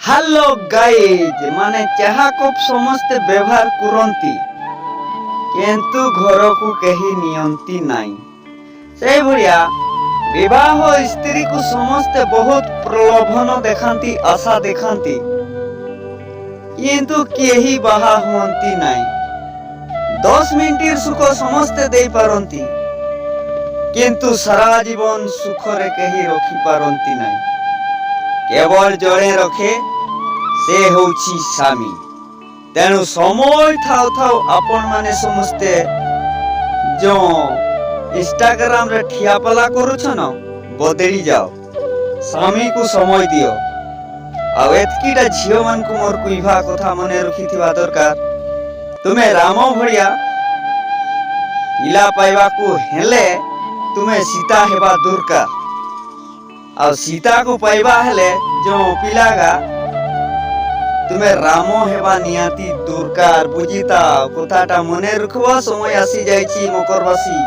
Hello guys, মানে ଚାହା cup ସମସ୍ତେ ବ୍ୟବହାର କରନ୍ତି କିନ୍ତୁ ଘରକୁ କେହି ନିଅନ୍ତି ନାହିଁ। ସେଇଭଳିଆ ବିବାହ ସ୍ତ୍ରୀକୁ ସମସ୍ତେ ବହୁତ ପ୍ରଲୋଭନ ଦେଖାନ୍ତି, ଆଶା ଦେଖାନ୍ତି, କିନ୍ତୁ କେହି ବାହା ହୁଅନ୍ତି ନାହିଁ। 10 ମିନିଟର ସୁଖ ସମସ୍ତେ ଦେଇପାରନ୍ତି କିନ୍ତୁ ସାରା ଜୀବନ ସୁଖରେ କେହି ରଖିପାରନ୍ତି ନାହିଁ। କେବଳ ଜଣେ ରଖେ, ସେ ହେଉଛି ସ୍ୱାମୀ। ତେଣୁ ସମୟ ଥାଉ ଥାଉ ଆପଣ ମାନେ ସମସ୍ତେ ଯେଉଁ ଇନଷ୍ଟାଗ୍ରାମରେ ଠିଆପଲା କରୁଛନ, ବଦଳି ଯାଅ, ସ୍ୱାମୀକୁ ସମୟ ଦିଅ। ଆଉ ଏତିକିଟା ଝିଅମାନଙ୍କୁ ମୋର କହିବା କଥା ମନେ ରଖିଥିବା ଦରକାର, ତୁମେ ରାମ ଭଳିଆ ପିଲା ପାଇବାକୁ ହେଲେ ତୁମେ ସୀତା ହେବା ଦରକାର। ଆଉ ସୀତାକୁ ପାଇବା ହେଲେ ଯେଉଁ ପିଲାଗା ତୁମେ ରାମ ହେବା ନିହାତି ଦରକାର। ବୁଝିତା କଥାଟା ମନେ ରଖିବ। ସମୟ ଆସି ଯାଇଛି ମକରବାସୀ।